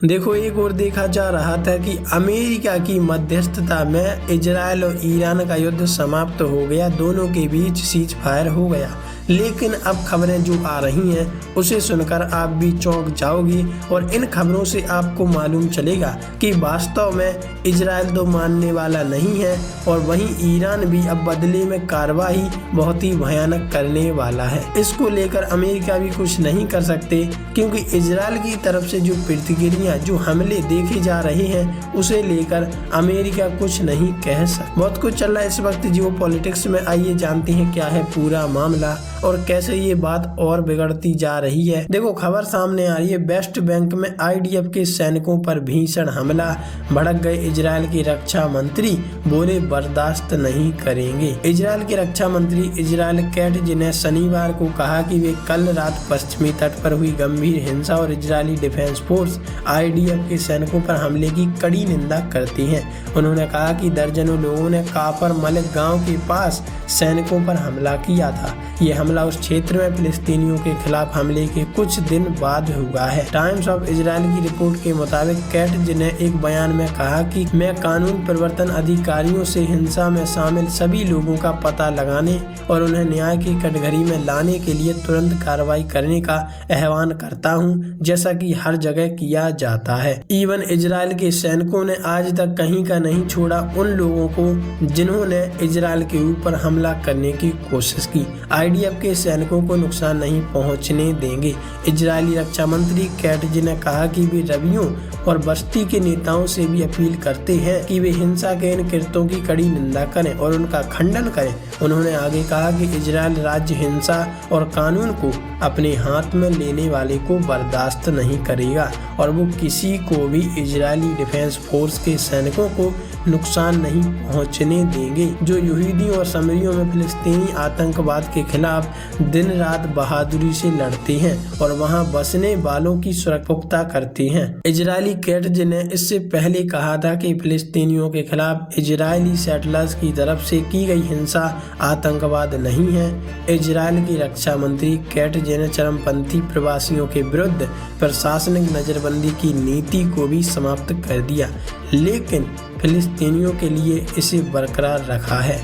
देखो, एक और देखा जा रहा था कि अमेरिका की मध्यस्थता में इजराइल और ईरान का युद्ध समाप्त हो गया, दोनों के बीच सीज फायर हो गया। लेकिन अब खबरें जो आ रही हैं उसे सुनकर आप भी चौंक जाओगी और इन खबरों से आपको मालूम चलेगा कि वास्तव में इजराइल तो मानने वाला नहीं है और वहीं ईरान भी अब बदले में कार्रवाई बहुत ही भयानक करने वाला है। इसको लेकर अमेरिका भी कुछ नहीं कर सकते, क्योंकि इजराइल की तरफ से जो प्रतिक्रिया, जो हमले देखे जा रहे हैं उसे लेकर अमेरिका कुछ नहीं कह सकता। बहुत कुछ चल रहा है इस वक्त जियो पॉलिटिक्स में। आइए जानते हैं क्या है पूरा मामला और कैसे ये बात और बिगड़ती जा रही है। देखो, खबर सामने आ रही है, वेस्ट बैंक में आईडीएफ के सैनिकों पर भीषण हमला, भड़क गए इजराइल के रक्षा मंत्री, बोले बर्दाश्त नहीं करेंगे। इजराइल के रक्षा मंत्री इजराइल कैट्ज ने शनिवार को कहा कि वे कल रात पश्चिमी तट पर हुई गंभीर हिंसा और इजरायली डिफेंस फोर्स आईडीएफ के सैनिकों पर हमले की कड़ी निंदा करती हैं। उन्होंने कहा कि दर्जनों लोगों ने काफर मलिक गांव के पास सैनिकों पर हमला किया था। ये हमला उस क्षेत्र में फिलिस्तीनियों के खिलाफ हमले के कुछ दिन बाद हुआ है। टाइम्स ऑफ इजराइल की रिपोर्ट के मुताबिक कैट्ज ने एक बयान में कहा कि मैं कानून प्रवर्तन अधिकारियों से हिंसा में शामिल सभी लोगों का पता लगाने और उन्हें न्याय की कटघरे में लाने के लिए तुरंत कार्रवाई करने का आह्वान करता हूं, जैसा कि हर जगह किया जाता है। इवन इजराइल के सैनिकों ने आज तक कहीं का नहीं छोड़ा उन लोगों को जिन्होंने इजराइल के ऊपर हमला करने की कोशिश की। आईडीएफ के सैनिकों को नुकसान नहीं पहुंचने देंगे। इजरायली रक्षा मंत्री कैट्ज ने कहा कि वे रबियों और बस्ती के नेताओं से भी अपील करते हैं कि वे हिंसा के इन कृत्यों की कड़ी निंदा करें और उनका खंडन करें। उन्होंने आगे कहा कि इजराइल राज्य हिंसा और कानून को अपने हाथ में लेने वाले को बर्दाश्त नहीं करेगा और वो किसी को भी इजरायली डिफेंस फोर्स के सैनिकों को नुकसान नहीं पहुंचने देंगे, जो यहूदियों और समरियों में फिलिस्तीनी आतंकवाद के खिलाफ दिन रात बहादुरी से लड़ते हैं और वहां बसने वालों की सुरक्षा पुख्ता करते हैं। इजरायली कैट्ज ने इससे पहले कहा था कि फिलिस्तीनियों के खिलाफ इजरायली सेटलर्स की तरफ से की गई हिंसा आतंकवाद नहीं है। इजरायल की रक्षा मंत्री कैट्ज ने चरमपंथी प्रवासियों के विरुद्ध प्रशासनिक नजरबंदी की नीति को भी समाप्त कर दिया, लेकिन फिलिस्तीनियों के लिए इसे बरकरार रखा है।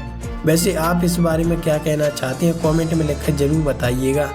वैसे आप इस बारे में क्या कहना चाहते हैं, कमेंट में लिखकर जरूर बताइएगा।